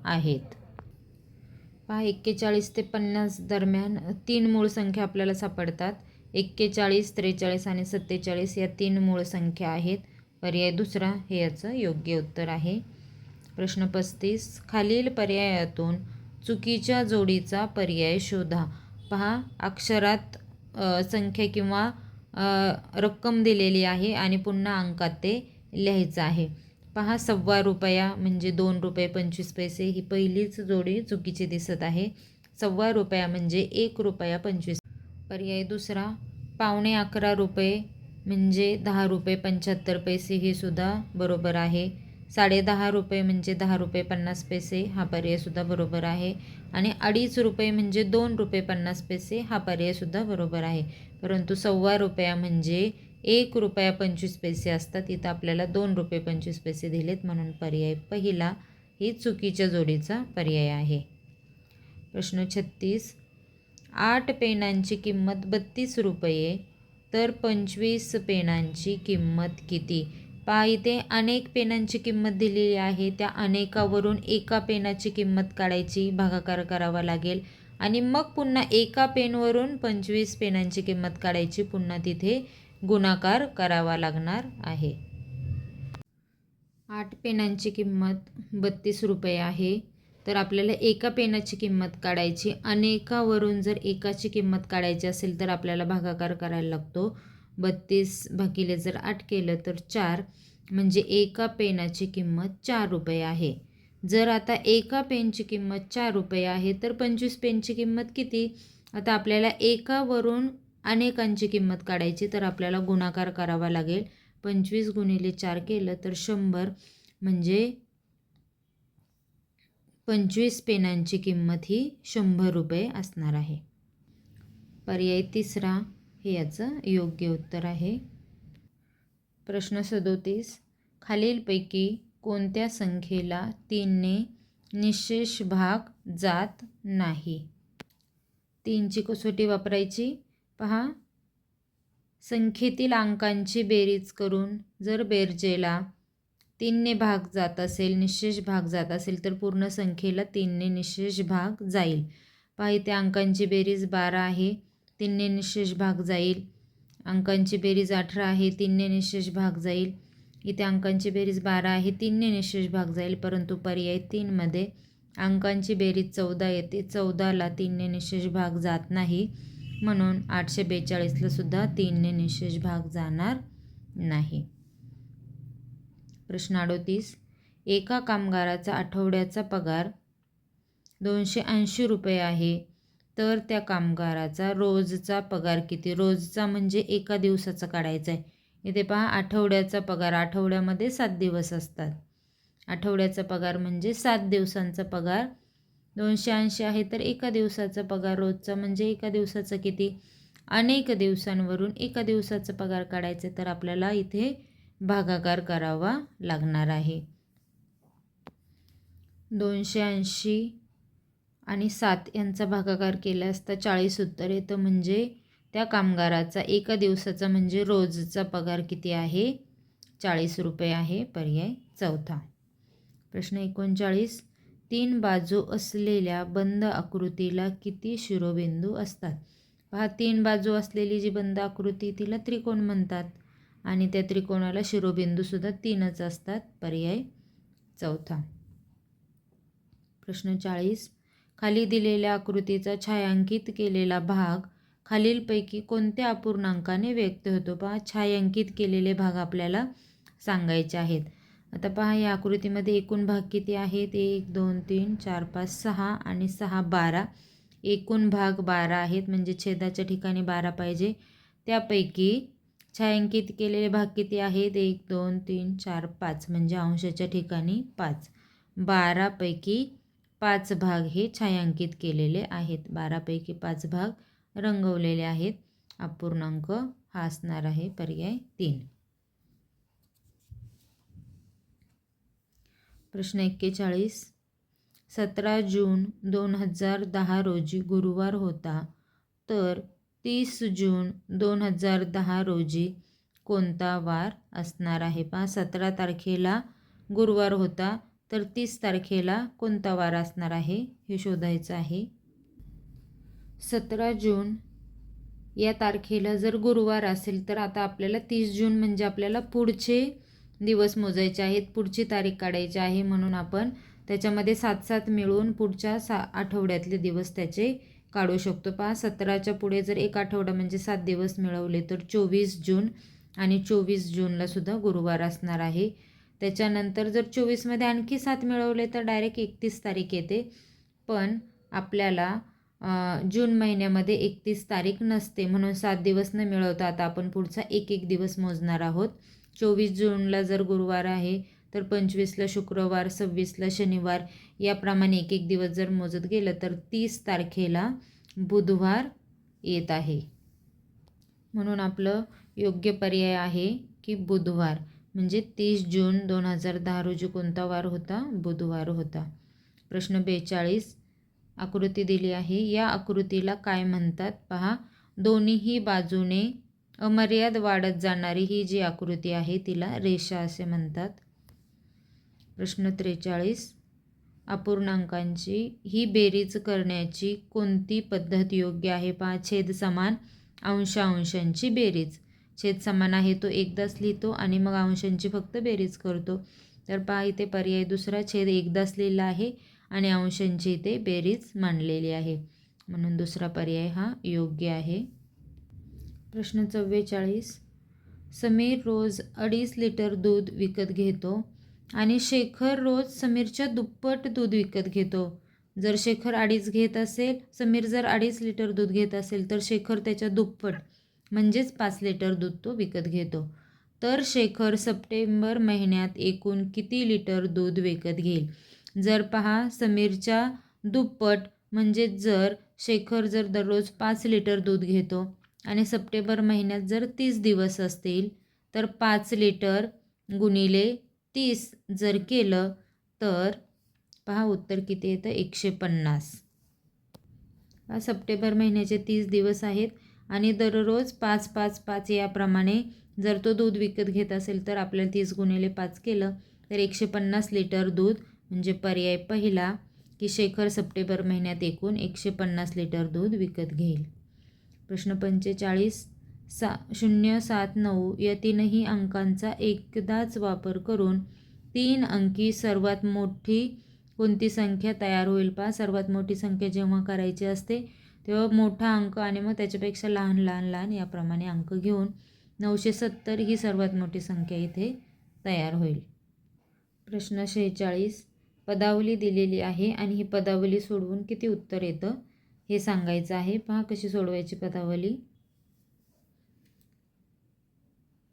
S1: आहेत. पहा, 41 ते 50 दरम्यान 3 मूळ संख्या आपल्याला सापडतात. 41, 43 आणि 47 या 3 मूळ संख्या आहेत. पर्याय दुसरा हे याचं योग्य उत्तर आहे. प्रश्न 35, खालील पर्यायातून चुकीच्या जोडीचा पर्याय शोधा. पहा, अक्षरात संख्या किंवा रक्कम दिलेली आहे आणि पुन्हा अंकात ते लिहायचं आहे. पहा, 1.25 रुपया म्हणजे 2 रुपये 25 पैसे ही पहिलीच जोडी चुकीची दिसत आहे. 1.25 रुपया म्हणजे 1 रुपया 25. पर्याय दुसरा 11.25 रुपये म्हणजे 10 रुपये 75 पैसे हे सुद्धा बरोबर आहे. 10.5 रुपये म्हणजे 10 रुपये 50 पैसे हा पर्यायसुद्धा बरोबर आहे. आणि 2.5 रुपये म्हणजे 2 रुपये 50 पैसे हा पर्यायसुद्धा बरोबर आहे. परंतु 1.25 रुपया म्हणजे 1 रुपया 25 पैसे असतात. इथं आपल्याला 2 रुपये 25 पैसे दिलेत, म्हणून पर्याय पहिला ही चुकीच्या जोडीचा पर्याय आहे. प्रश्न 36, 8 पेनांची किंमत 32 रुपये तर 25 पेनांची किंमत किती. पहा, इथे अनेक पेनांची किंमत दिलेली आहे. त्या अनेकावरून एका पेनाची किंमत काढायची, भागाकार करावा लागेल आणि मग पुन्हा एका पेनवरून 25 पेनांची किंमत काढायची, पुन्हा तिथे गुणाकार करावा लागणार आहे. 8 पेनांची किंमत 32 रुपये आहे. तर आपल्याला एका पेनाची किंमत काढायची. अनेकावरून जर एकाची किंमत काढायची असेल तर आपल्याला भागाकार करायला लागतो. 32 भागिले जर 8 केलं तर 4 म्हणजे एका पेनाची किंमत 4 रुपये आहे. जर आता एका पेनची किंमत 4 रुपये आहे तर 25 पेनची किंमत किती. आता आपल्याला एकावरून अनेकांची किंमत काढायची, तर आपल्याला गुणाकार करावा लागेल. 25 गुणिले 4 केलं तर 100 म्हणजे 25 पेनांची किंमत ही 100 रुपये असणार आहे. पर्याय तिसरा हे याचं योग्य उत्तर आहे. प्रश्न 37, खालीलपैकी कोणत्या संख्येला 3ने निःशेष भाग जात नाही. 3ची कसोटी वापरायची. पहा, संख्येतील अंकांची बेरीज करून जर बेरजेला 3ने भाग जात असेल, निशेष भाग जात असेल, तर पूर्ण संख्येला 3ने निशेष भाग जाईल. पहा इथे अंकांची बेरीज 12 आहे, 3ने निशेष भाग जाईल. अंकांची बेरीज 18 आहे, 3ने निशेष भाग जाईल. इथे अंकांची बेरीज 12 आहे, 3ने निशेष भाग जाईल. परंतु पर्याय 3मध्ये अंकांची बेरीज 14 येते, 14ला 3ने निशेष भाग जात नाही, म्हणून 842ला सुद्धा 3ने निशेष भाग जाणार नाही. प्रश्न 38. एका कामगाराचा आठवड्याचा पगार 280 रुपये आहे, तर त्या कामगाराचा रोजचा पगार किती? रोजचा म्हणजे एका दिवसाचा काढायचा आहे. इथे पहा आठवड्याचा पगार, आठवड्यामध्ये 7 दिवस असतात. आठवड्याचा पगार म्हणजे 7 दिवसांचा पगार. 280 आहे तर एका दिवसाचा पगार रोजचा म्हणजे एका दिवसाचा किती? अनेक दिवसांवरून एका दिवसाचा पगार काढायचे, तर आपल्याला इथे भागाकार करावा लागणार आहे. 280 आणि 7 यांचा भागाकार केला असता 40 उत्तर येतं, म्हणजे त्या कामगाराचा एका दिवसाचा म्हणजे रोजचा पगार किती आहे? 40 रुपये आहे. पर्याय चौथा. प्रश्न 39. 3 बाजू असलेल्या बंद आकृतीला किती शिरोबिंदू असतात? पहा 3 बाजू असलेली जी बंद आकृती तिला त्रिकोण म्हणतात आणि त्या त्रिकोणाला शिरोबिंदूसुद्धा 3च असतात. पर्याय चौथा. प्रश्न 40. खाली दिलेल्या आकृतीचा छायांकित केलेला भाग खालीलपैकी कोणत्या अपूर्णांकाने व्यक्त होतो? पहा छायांकित केलेले भाग आपल्याला सांगायचे आहेत. आता पहा या आकृतीमध्ये एकूण भाग किती आहेत? 1 2 3 4 5 6 आणि 6 12. एकूण भाग 12 आहेत, म्हणजे छेदाच्या ठिकाणी 12 पाहिजे. त्यापैकी छायांकित केलेले भाग किती आहेत? 1 2 3 4 5, म्हणजे अंशाच्या ठिकाणी 5. 12 पैकी 5 भाग हे छायांकित केलेले आहेत. 12 पैकी 5 भाग रंगवलेले आहेत. अपूर्णांक हा असणार आहे पर्याय 3. प्रश्न 41. 17 जून 2010 रोजी गुरुवार होता, तर 30 जून 2010 रोजी कोणता वार असणार आहे? पहा 17 तारखेला गुरुवार होता, तर 30 तारखेला कोणता वार असणार आहे हे शोधायचं आहे. 17 जून या तारखेला जर गुरुवार असेल तर आता आपल्याला 30 जून म्हणजे आपल्याला पुढचे दिवस मोजायचे आहेत, पुढची तारीख काढायची आहे, म्हणून आपण त्याच्यामध्ये 7-7 मिळून पुढच्या आठवड्यातले दिवस त्याचे काढू शकतो. पहा 17च्या पुढे जर एक आठवडा म्हणजे 7 दिवस मिळवले तर 24 जून आणि 24 जूनला सुद्धा गुरुवार असणार आहे. त्याच्यानंतर जर 24मध्ये आणखी 7 मिळवले तर डायरेक्ट 31 तारीख येते, पण आपल्याला जून महिन्यामध्ये 31 तारीख नसते, म्हणून 7 दिवस न मिळवता आता आपण पुढचा एक दिवस मोजणार आहोत. 24 जूनला जर गुरुवार आहे तर 25ला शुक्रवार, 26ला शनिवार, याप्रमाणे एक दिवस जर मोजत गेलं तर 30 तारखेला बुधवार येत आहे, म्हणून आपलं योग्य पर्याय आहे की बुधवार. म्हणजे 30 जून 2010 रोजी कोणता वार होता? बुधवार होता. प्रश्न 42. आकृती दिली आहे, या आकृतीला काय म्हणतात? पहा दोन्हीही बाजूने अमर्याद वाढत जाणारी ही जी आकृती आहे तिला रेषा असे म्हणतात. प्रश्न 43. अपूर्णांकांची ही बेरीज करण्याची कोणती पद्धत योग्य आहे? पहा छेद समान, अंशांची बेरीज. छेद समान आहे तो एकदाच लिहितो आणि मग अंशांची फक्त बेरीज करतो. तर पहा इथे पर्याय दुसरा, छेद एकदाच लिहिला आहे आणि अंशांची इथे बेरीज मांडलेली आहे, म्हणून दुसरा पर्याय हा योग्य आहे. प्रश्न 44. समीर रोज 2.5 लिटर दूध विकत घेतो आणि शेखर रोज समीरच्या दुप्पट दूध विकत घेतो. जर शेखर 2.5 घेत असेल, समीर जर 2.5 लिटर दूध घेत असेल तर शेखर त्याच्या दुप्पट म्हणजेच 5 लिटर दूध तो विकत घेतो. तर शेखर सप्टेंबर महिन्यात एकूण किती लिटर दूध विकत घेईल? जर पहा समीरच्या दुप्पट म्हणजे जर शेखर जर दररोज 5 लिटर दूध घेतो आणि सप्टेंबर महिन्यात जर 30 दिवस असतील तर 5 लिटर गुणिले 30 जर केलं तर पहा उत्तर किती येतं? 150. सप्टेंबर महिन्याचे 30 दिवस आहेत आणि दररोज 5-5-5 याप्रमाणे जर तो दूध विकत घेत असेल तर आपल्याला 30 गुणिले 5 केलं तर 150 लिटर दूध म्हणजे पर्याय पहिला की शेखर सप्टेंबर महिन्यात एकूण 150 लिटर दूध विकत घेईल. प्रश्न 45 079 या तीनही अंकांचा एकदाच वापर करून 3 अंकी सर्वात मोठी कोणती संख्या तयार होईल. पहा, सर्वात मोठी संख्या जेव्हा करायची असते तेव्हा मोठा अंक आणि मग त्याच्यापेक्षा लहान लहान लहान याप्रमाणे अंक घेऊन 970 ही सर्वात मोठी संख्या इथे तयार होईल. प्रश्न 46 पदावली दिलेली आहे आणि ही पदावली सोडवून किती उत्तर येतं हे सांगायचं आहे. पहा कशी सोडवायची पदावली.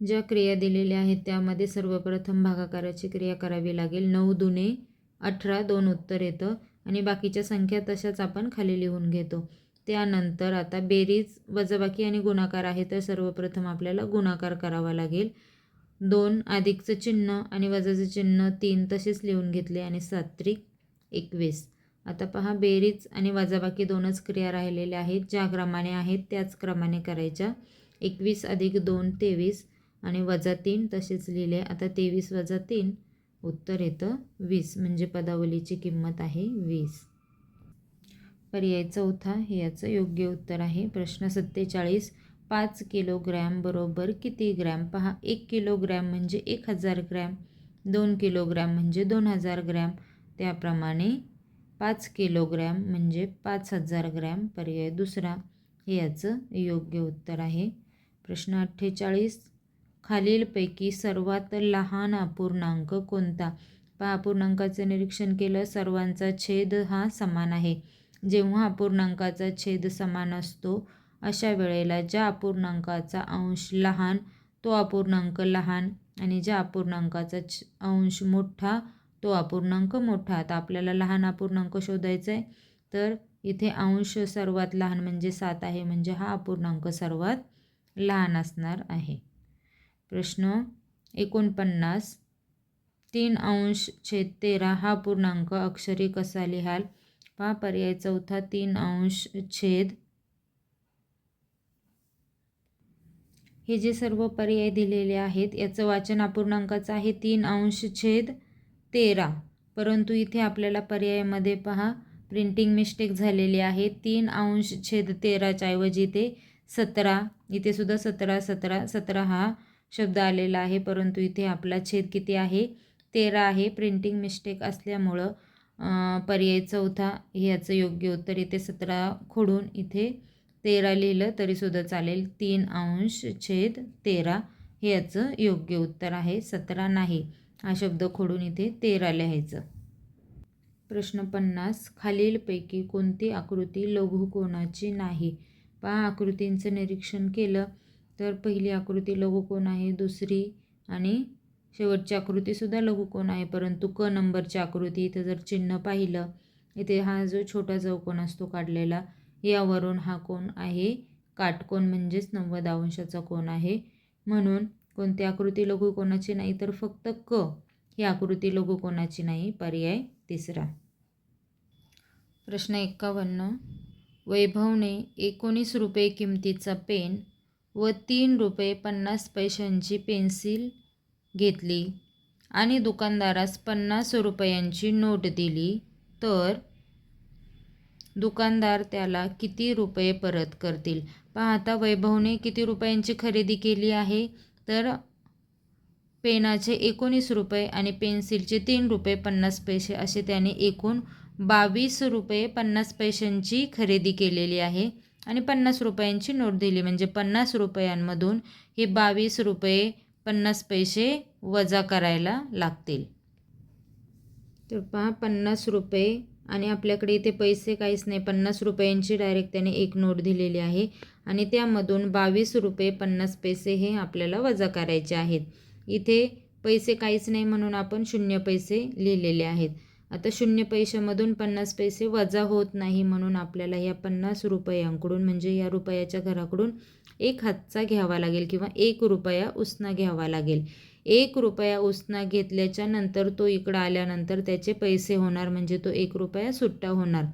S1: ज्या क्रिया दिलेल्या आहेत त्यामध्ये सर्वप्रथम भागाकाराची क्रिया करावी लागेल. 9 दुने 18 2 उत्तर येतं आणि बाकीच्या संख्या तशाच आपण खाली लिहून घेतो. त्यानंतर आता बेरीज वजाबाकी आणि गुणाकार आहे तर सर्वप्रथम आपल्याला गुणाकार करावा लागेल. 2 अधिकचं चिन्ह आणि वजाचं चिन्ह 3 तसेच लिहून घेतले आणि 7 21. आता पहा, बेरीज आणि वजाबाकी दोनच क्रिया राहिलेल्या आहेत. ज्या क्रमाने आहेत त्याच क्रमाने करायच्या. 21 अधिक 2 23 आणि वजा 3 तसेच लिहिले. आता 23 वजा 3 उत्तर येतं 20 म्हणजे पदावलीची किंमत आहे 20. पर्याय चौथा हे याचं योग्य उत्तर आहे. प्रश्न 47 5 किलोग्रॅम बरोबर किती ग्रॅम. पहा, 1 किलोग्रॅम म्हणजे 1000 ग्रॅम, 2 किलोग्रॅम म्हणजे 2000 ग्रॅम, त्याप्रमाणे 5 किलोग्रॅम म्हणजे 5000 ग्रॅम. पर्याय दुसरा हे याचं योग्य उत्तर आहे. प्रश्न 48 खालीलपैकी सर्वात लहान अपूर्णांक कोणता. पहा, अपूर्णांकाचं निरीक्षण केलं, सर्वांचा छेद हा समान आहे. जेव्हा अपूर्णांकाचा छेद समान असतो अशा वेळेला ज्या अपूर्णांकाचा अंश लहान तो अपूर्णांक लहान आणि ज्या अपूर्णांकाचा अंश मोठा तो अपूर्णांक मोठा. आता आपल्याला लहान अपूर्णांक शोधायचा आहे तर इथे अंश सर्वात लहान म्हणजे 7 आहे म्हणजे हा अपूर्णांक सर्वात लहान असणार आहे. प्रश्न 49 3/13 हा पूर्णांक अक्षरी कसा लिहाल. पहा, पर्याय चौथा 3/. हे जे सर्व पर्याय दिलेले आहेत याचं वाचन अपूर्णांकाचं आहे 3/13, परंतु इथे आपल्याला पर्यायामध्ये पहा प्रिंटिंग मिस्टेक झालेली आहे. 3/13 ऐवजी इथे 17, इथे सुद्धा 17 हा शब्द आलेला आहे, परंतु इथे आपला छेद किती आहे 13 आहे. प्रिंटिंग मिस्टेक असल्यामुळं पर्याय चौथा हे याचं योग्य उत्तर. इथे 17 खोडून इथे 13 लिहिलं तरीसुद्धा चालेल. 3/13 हे याचं योग्य उत्तर आहे. 17 नाही, हा शब्द खोडून इथे 13 लिहायचं. प्रश्न 50 खालीलपैकी कोणती आकृती लघुकोनाची नाही. पहा, आकृतींचं निरीक्षण केलं तर पहिली आकृती लघुकोन आहे, दुसरी आणि शेवटची आकृतीसुद्धा लघुकोन आहे, परंतु क नंबरची आकृती इथं जर चिन्ह पाहिलं इथे हा जो छोटा चौकोन असतो काढलेला यावरून हा कोण आहे काटकोन म्हणजेच 90 अंशाचा कोन आहे. म्हणून कोणती आकृती लघुकोनाची नाही तर फक्त क ही आकृती लघुकोनाची नाही. पर्याय तिसरा. प्रश्न 51 वैभवने 19 रुपये किमतीचा पेन व 3 रुपये 50 पैशांची पेन्सिल घेतली आणि दुकानदारास 50 रुपयांची नोट दिली तर दुकानदार त्याला किती रुपये परत करतील. पहा, आता वैभवने किती रुपयांची खरेदी केली आहे तर पेनाचे 19 रुपये आणि पेन्सिलचे 3 रुपये 50 पैसे असे त्याने एकूण 22 रुपये 50 पैशांची खरेदी केलेली आहे आणि 50 रुपयांची नोट दिली म्हणजे 50 रुपयांमधून हे 22 रुपये 50 पैसे वजा करायला लागतील. तर पहा, 50 रुपये आणि आपल्याकडे इथे पैसे काहीच नाही, 50 रुपयांची डायरेक्ट त्याने एक नोट दिलेली आहे आणि त्यामधून 22 रुपये 50 पैसे हे आपल्याला वजा करायचे आहेत. इथे पैसे काहीच नाही म्हणून आपण 0 पैसे लिहिलेले आहेत. आता 0 पैशामधून 50 पैसे वजा होत नाही म्हणून आपल्याला या 50 रुपयांकडून म्हणजे या रुपयाच्या घराकडून 1 हातचा घ्यावा लागेल किंवा 1 रुपया उसना घ्यावा लागेल. 1 रुपया उसना घेतल्याच्या नंतर तो इकडं आल्यानंतर त्याचे पैसे होणार म्हणजे तो 1 रुपया सुट्टा होणार.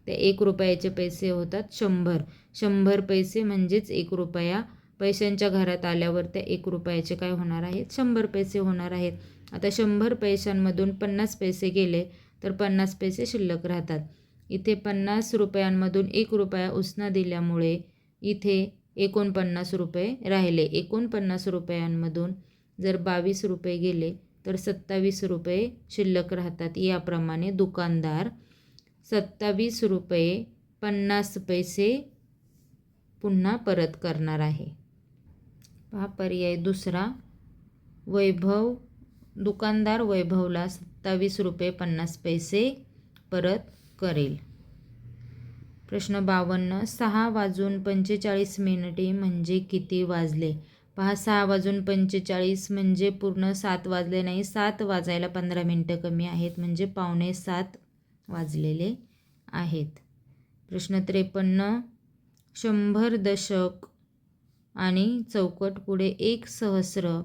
S1: त्या 1 रुपयाचे पैसे होतात 100. 100 पैसे म्हणजेच 1 रुपया. पैशांच्या घरात आल्यावर त्या 1 रुपयाचे काय होणार आहेत? 100 पैसे होणार आहेत. आता 100 पैशांमधून 50 पैसे गेले तर 50 पैसे शिल्लक राहतात. इथे 50 रुपयांमधून 1 रुपया उसना दिल्यामुळे इथे 49 रुपये राहिले. 49 रुपयांमधून जर 22 रुपये गेले तर 27 रुपये शिल्लक राहतात. याप्रमाणे दुकानदार 27 रुपये 50 पैसे पुन्हा परत करणार आहे. पहा पर्याय दुसरा. दुकानदार वैभवला 27 रुपये 50 पैसे परत करेल. प्रश्न 52. 6:45 म्हणजे किती वाजले? पहा 6:45 म्हणजे पूर्ण 7 वाजले नाही. 7 वाजायला 15 मिनटं कमी आहेत म्हणजे 6:45 वाजलेले आहेत. प्रश्न 53. 100 दशक आणि चौकट पुढे 1 सहस्र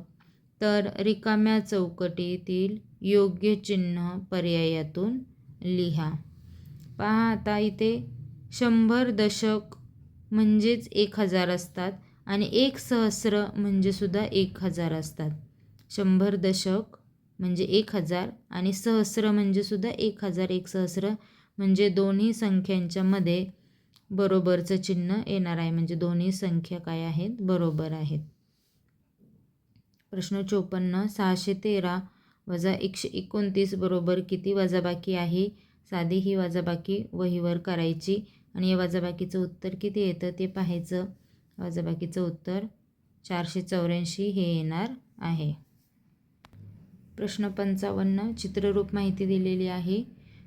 S1: तर रिकाम्या चौकटीतील योग्य चिन्ह पर्यायातून लिहा. पहा आता इथे 100 दशक म्हणजेच 1000 असतात आणि 1 सहस्र म्हणजे सुद्धा 1000 असतात. 100 दशक म्हणजे 1000 आणि सहस्र म्हणजे सुद्धा 1000. 1 सहस्र म्हणजे दोन्ही संख्यांच्या मध्ये बरोबरचं चिन्ह येणार आहे. म्हणजे दोन्ही संख्या काय आहेत? बरोबर आहेत. प्रश्न 54. 613 वजा 129 बरोबर किती? वजाबाकी आहे. साधी ही वजाबाकी वहीवर करायची आणि या वजाबाकीचं उत्तर किती येतं ते पाहायचं. वजाबाकीचं उत्तर 484 हे येणार आहे. प्रश्न 55. चित्ररूप माहिती दिलेली आहे.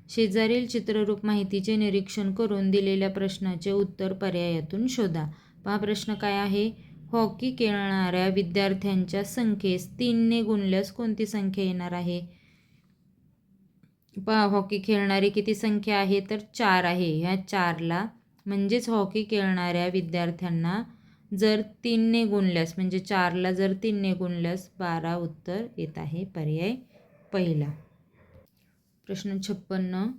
S1: शेजारील चित्ररूप माहितीचे निरीक्षण करून दिलेल्या प्रश्नाचे उत्तर पर्यायातून शोधा. पहा प्रश्न काय आहे? हॉकी खेळणाऱ्या विद्यार्थ्यांच्या संख्येस 3ने गुणल्यास कोणती संख्या येणार आहे? पहा हॉकी खेळणारी किती संख्या आहे? तर 4 आहे. ह्या 4ला म्हणजेच हॉकी खेळणाऱ्या विद्यार्थ्यांना जर 3ने गुणल्यास म्हणजे 4ला जर 3ने गुणल्यास 12 उत्तर येत आहे. पर्याय पहिला. प्रश्न 56.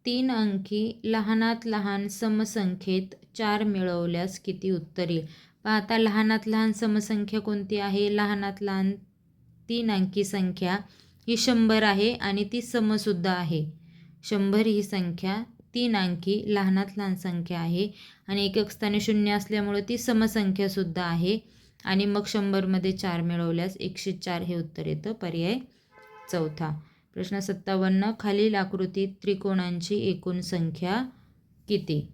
S1: 3 अंकी लहानात लहान समसंख्येत 4 मिळवल्यास किती उत्तर येईल? पहा आता लहानात लहान समसंख्या कोणती आहे? लहानात लहान 3 अंकी संख्या ही 100 आहे आणि ती समसुद्धा आहे. 100 ही संख्या 3 अंकी लहानात लहान संख्या आहे आणि एकक स्थानी 0 असल्यामुळे ती समसंख्यासुद्धा आहे. आणि मग 100मध्ये 4 मिळवल्यास 104 हे उत्तर येतं. पर्याय चौथा. प्रश्न 57. खालील आकृतीत त्रिकोणांची एकूण संख्या किती?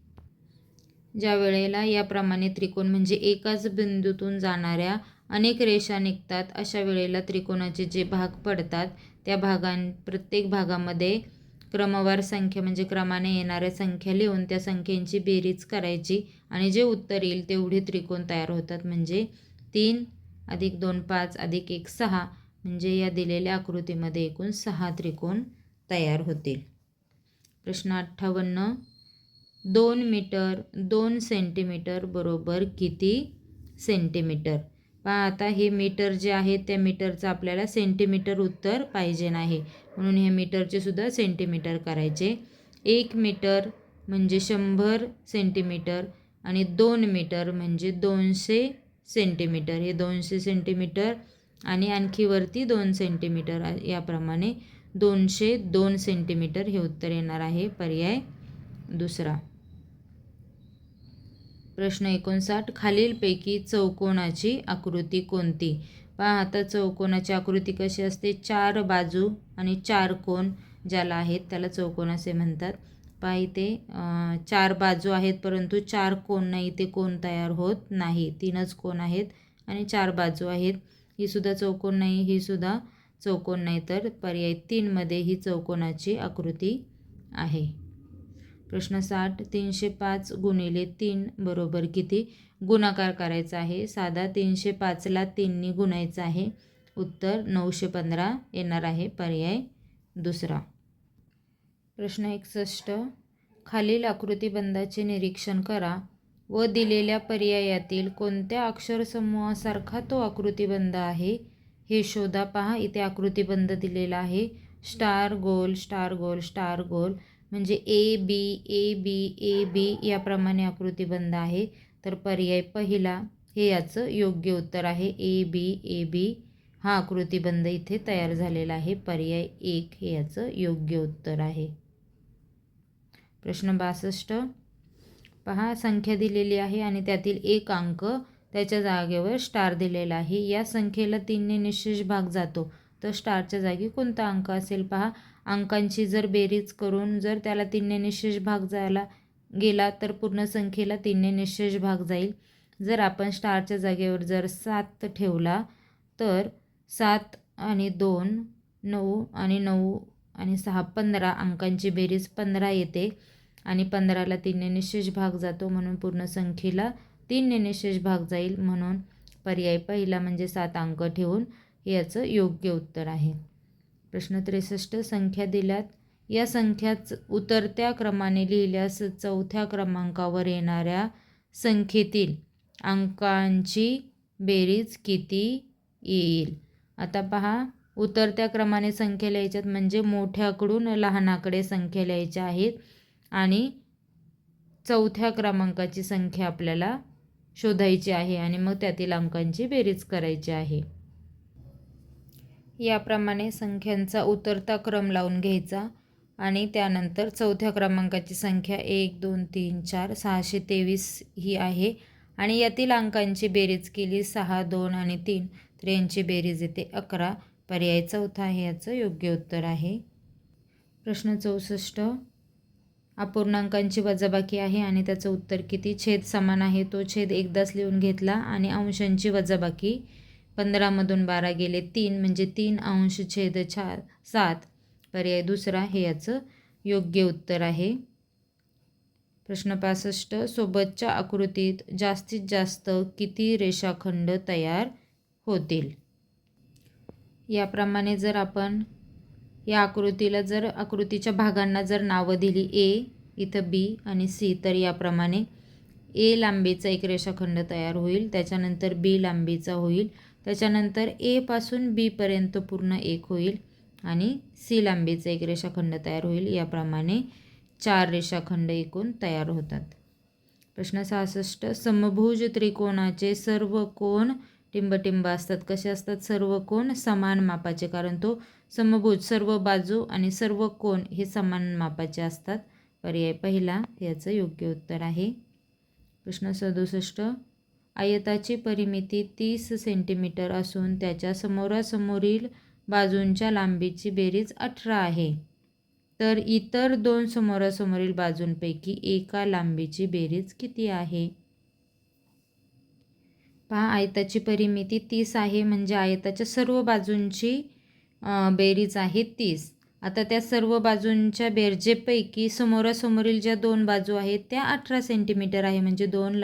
S1: ज्या वेळेला याप्रमाणे त्रिकोण म्हणजे एकाच बिंदूतून जाणाऱ्या अनेक रेषा निघतात अशा वेळेला त्रिकोणाचे जे भाग पडतात त्या प्रत्येक भागामध्ये क्रमवार संख्या म्हणजे क्रमाने येणाऱ्या संख्या लिहून त्या संख्येची बेरीज करायची आणि जे उत्तर येईल तेवढे त्रिकोण तयार होतात. म्हणजे 3 + 2 5 + 1 6 म्हणजे या दिलेल्या आकृतीमध्ये एकूण 6 त्रिकोण तयार होतील. प्रश्न 58. 2 मीटर 2 सेंटीमीटर बरोबर किती सेंटीमीटर? पहा आता हे मीटर जे आहे त्या मीटरचं आपल्याला सेंटीमीटर उत्तर पाहिजे नाही म्हणून हे मीटरचे सुद्धा सेंटीमीटर करायचे. 1 मीटर म्हणजे 100 सेंटीमीटर आणि 2 मीटर म्हणजे 200 सेंटीमीटर. हे 200 सेंटीमीटर आणि आणखी वरती 2 सेंटीमीटर याप्रमाणे 202 सेंटीमीटर हे उत्तर येणार आहे. पर्याय दुसरा. प्रश्न 59. खालीलपैकी चौकोनाची आकृती कोणती? पहा आता चौकोनाची आकृती कशी असते? 4 बाजू आणि 4 कोण ज्याला आहेत त्याला चौकोन असे म्हणतात. पहा इथे 4 बाजू आहेत परंतु 4 कोण नाही. इथे कोण तयार होत नाही. 3च कोण आहेत आणि 4 बाजू आहेत. ही सुद्धा चौकोन नाही, ही सुद्धा चौकोन नाही. तर पर्याय 3मध्ये ही चौकोनाची आकृती आहे. प्रश्न 60. 305 × 3 बरोबर किती? गुणाकार करायचा आहे. साधा 305ला 3ने गुणायचं आहे. उत्तर 915 येणार आहे. पर्याय दुसरा. प्रश्न 61. खालील आकृतिबंधाचे निरीक्षण करा व दिलेल्या पर्यायातील कोणत्या अक्षरसमूहासारखा तो आकृतिबंध आहे हे शोधा. पहा इथे आकृतिबंध दिलेला आहे. स्टार गोल स्टार गोल स्टार गोल म्हणजे ए बी ए बी याप्रमाणे आकृतिबंध आहे. तर पर्याय पहिला हे याचं योग्य उत्तर आहे. ए बी हा आकृतिबंध इथे तयार झालेला आहे. पर्याय 1 हे याचं योग्य उत्तर आहे. प्रश्न 62 पहा, संख्या दिलेली आहे आणि त्यातील एक अंक त्याच्या जागेवर स्टार दिलेला आहे. या संख्येला 3ने निशेष भाग जातो, तर स्टारच्या जागी कोणता अंक असेल? पहा, अंकांची जर बेरीज करून जर त्याला 3ने निशेष भाग जायला गेला तर पूर्ण संख्येला 3ने निशेष भाग जाईल. जर आपण स्टारच्या जागेवर जर 7 ठेवला तर 7 आणि 2 9 आणि 9 आणि 6 15 अंकांची बेरीज 15 येते आणि 15ला 3ने निशेष भाग जातो, म्हणून पूर्ण संख्येला 3ने निशेष भाग जाईल. म्हणून पर्याय पहिला म्हणजे 7 अंक ठेवून हे याचं योग्य उत्तर आहे. प्रश्न 63 संख्या दिल्यात. या संख्याच उतरत्या क्रमाने लिहिल्यास चौथ्या क्रमांकावर येणाऱ्या संख्येतील अंकांची बेरीज किती येईल? आता पहा, उतरत्या क्रमाने संख्या लिहायच्यात म्हणजे मोठ्याकडून लहानाकडे संख्या लिहायच्या आहेत आणि चौथ्या क्रमांकाची संख्या आपल्याला शोधायची आहे आणि मग त्यातील अंकांची बेरीज करायची आहे. याप्रमाणे संख्यांचा उतरता क्रम लावून घ्यायचा आणि त्यानंतर चौथ्या क्रमांकाची संख्या 1 2 3 4 623 ही आहे आणि यातील अंकांची बेरीज केली 6 2 आणि 3 तर यांची बेरीज येते 11. पर्याय चौथा हे याचं योग्य उत्तर आहे. प्रश्न 64 अपूर्णांकांची वजाबाकी आहे आणि त्याचं उत्तर किती? छेद समान आहे, तो छेद एकदाच लिहून घेतला आणि अंशांची वजाबाकी 15मधून 12 गेले 3 म्हणजे 3 अंश छेद 7. पर्याय दुसरा हे याचं योग्य उत्तर आहे. प्रश्न 65 सोबतच्या आकृतीत जास्तीत जास्त किती रेषाखंड तयार होतील? याप्रमाणे जर आपण या आकृतीला जर आकृतीच्या भागांना जर नावं दिली ए, इथं बी आणि सी, तर याप्रमाणे ए लांबीचा एक रेषाखंड तयार होईल, त्याच्यानंतर बी लांबीचा होईल, त्याच्यानंतर ए पासून बी पर्यंत पूर्ण एक होईल आणि सी लांबीचा एक रेषाखंड तयार होईल. याप्रमाणे 4 रेषाखंड एकूण तयार होतात. प्रश्न 66 समभुज त्रिकोणाचे सर्व कोण टिंबटिंब असतात. कसे असतात? सर्व कोण समान मापाचे, कारण तो समभुज सर्व बाजू आणि सर्व कोण हे समान मापाचे असतात. पर्याय पहिला याचं योग्य उत्तर आहे. प्रश्न 67 आयताची परिमिती 30 सेंटीमीटर असून त्याच्या समोरासमोरील बाजूंच्या लांबीची बेरीज 18 आहे, तर इतर दोन समोरासमोरील बाजूंपैकी एका लांबीची बेरीज किती आहे? पहा, आयताची परिमिती 30 आहे म्हणजे आयताच्या सर्व बाजूंची बेरीज आहे 30. आता त्या सर्व बाजूंच्या बेरजेपैकी समोरासमोरील ज्या 2 बाजू आहेत त्या 18 सेंटीमीटर आहे, म्हणजे 2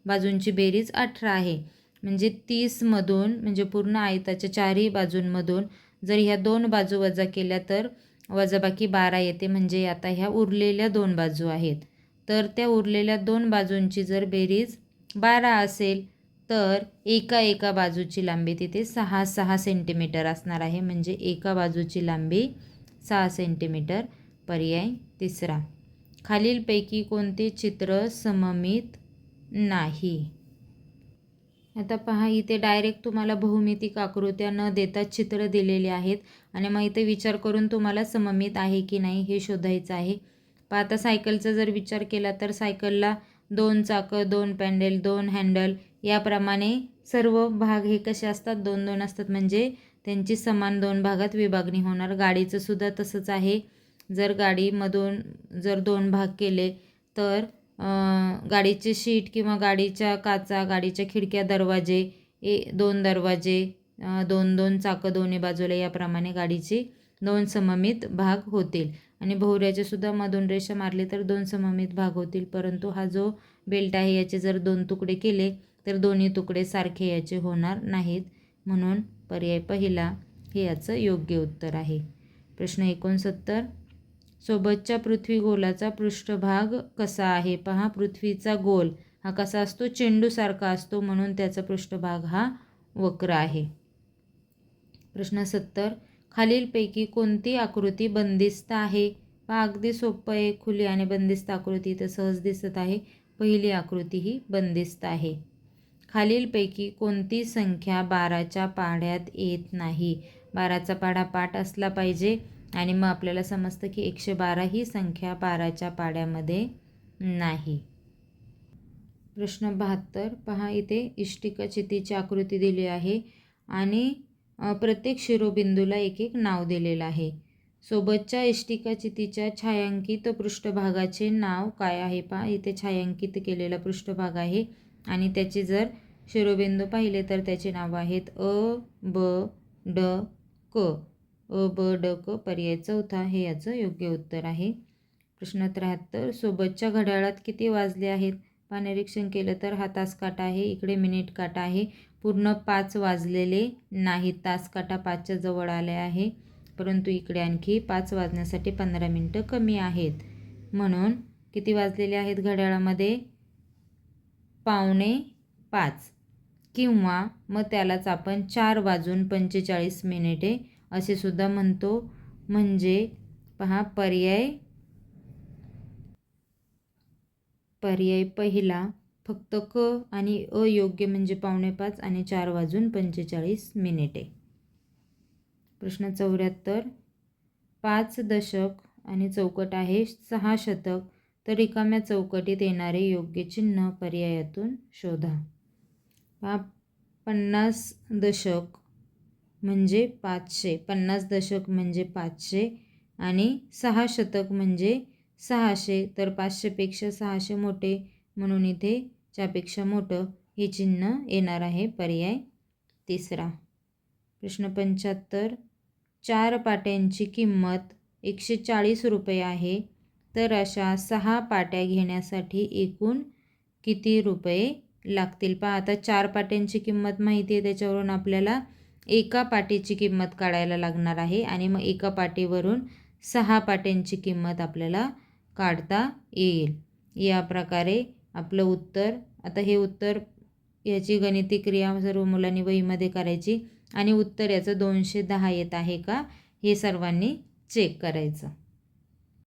S1: बाजूंची बेरीज 18 आहे. म्हणजे 30मधून म्हणजे पूर्ण आयताच्या 4ही बाजूंमधून जर ह्या 2 बाजू वजा केल्या तर वजाबाकी 12 येते. म्हणजे आता ह्या उरलेल्या 2 बाजू आहेत, तर त्या उरलेल्या 2 बाजूंची जर बेरीज 12 असेल तर एका बाजूची लांबी तिथे 6 सेंटीमीटर असणार आहे, म्हणजे एका बाजूची लांबी 6 सेंटीमीटर. पर्याय तिसरा. खालीलपैकी कोणते चित्र सममित नाही? आता पहा, इथे डायरेक्ट तुम्हाला भौमितिक आकृत्या न देता चित्र दिलेले आहेत आणि मग इथे विचार करून तुम्हाला सममित आहे की नाही हे शोधायचं आहे. पहा, आता सायकलचा जर विचार केला तर सायकलला 2 चाकं, 2 पॅन्डल, 2 हँडल याप्रमाणे सर्व भाग हे कसे असतात? 2-2 असतात, म्हणजे त्यांची समान 2 भागात विभागणी होणार. गाडीचं सुद्धा तसंच आहे. जर गाडीमधून जर 2 भाग केले तर गाडीचे शीट किंवा गाडीच्या काचा, गाडीच्या खिडक्या, दरवाजे, 2 दरवाजे, 2-2 चाकं दोन्ही बाजूला, याप्रमाणे गाडीचे 2 सममित भाग होतील. आणि भोवऱ्याचे सुद्धा मधून रेषा मारली तर 2 सममित भाग होतील. परंतु हा जो बेल्ट आहे याचे जर 2 तुकडे केले तर दोन्ही तुकडे सारखे याचे होणार नाहीत. म्हणून पर्याय पहिला हे याचं योग्य उत्तर आहे. प्रश्न 69 सोबतच्या पृथ्वी गोलाचा पृष्ठभाग कसा आहे? पहा, पृथ्वीचा गोल हा कसा असतो? चेंडूसारखा असतो, म्हणून त्याचा पृष्ठभाग हा वक्र आहे. प्रश्न 70 खालीलपैकी कोणती आकृती बंदिस्त आहे? अगदी सोपं आहे. खुली आणि बंदिस्त आकृती इथं सहज दिसत आहे. पहिली आकृती ही बंदिस्त आहे. खालीलपैकी कोणती संख्या 12च्या पाढ्यात येत नाही? 12चा पाढा पाठ असला पाहिजे आणि मग आपल्याला समजतं की 112 ही संख्या 12च्या पाढ्यामध्ये नाही. प्रश्न 72 पहा, इथे इष्टिका चितीची आकृती दिली आहे आणि प्रत्येक शिरोबिंदूला एक एक नाव दिलेलं आहे. सोबतच्या इष्टिका चितीच्या छायांकित पृष्ठभागाचे नाव काय आहे? पहा, इथे छायांकित केलेला पृष्ठभाग आहे आणि त्याचे जर शिरोबिंदू पाहिले तर त्याचे नाव आहेत अ, ब, ड, क. अ, ब, ड, क. पर्याय चौथा हे याचं योग्य उत्तर आहे. प्रश्न 73 सोबतच्या घड्याळात किती वाजले आहेत? पहा, निरीक्षण केलं तर हा तास काटा आहे, इकडे मिनिट काटा आहे. पूर्ण 5 वाजलेले नाहीत. तास काटा 5च्या जवळ आले आहे, परंतु इकडे आणखी 5 वाजण्यासाठी 15 मिनटं कमी आहेत. म्हणून किती वाजलेले आहेत घड्याळामध्ये? 4:45 किंवा मग त्यालाच आपण 4:45 असे सुद्धा म्हणतो. म्हणजे पहा, पर्याय पहिला फक्त क आणि अयोग्य म्हणजे 4:45 आणि 4:45. प्रश्न 74 5 दशक आणि चौकट आहे 6 शतक, तर रिकाम्या चौकटीत येणारे योग्य चिन्ह पर्यायातून शोधा. 50 दशक म्हणजे 500, 50 दशक म्हणजे 500 आणि 6 शतक म्हणजे 600, तर 500पेक्षा 600 मोठे म्हणून इथे च्यापेक्षा मोठं हे चिन्ह येणार आहे. पर्याय तिसरा. प्रश्न 75 4 पाट्यांची किंमत 140 रुपये आहे, तर अशा 6 पाट्या घेण्यासाठी एकूण किती रुपये लागतील? पहा, आता 4 पाट्यांची किंमत माहिती आहे, त्याच्यावरून आपल्याला एका पाटीची किंमत काढायला लागणार आहे आणि मग एका पाटीवरून 6 पाट्यांची किंमत आपल्याला काढता येईल. या प्रकारे आपलं उत्तर, आता हे उत्तर, याची गणिती क्रिया सर्व मुलांनी वहीमध्ये करायची आणि उत्तर याचं 210 येत आहे का हे सर्वांनी चेक करायचं.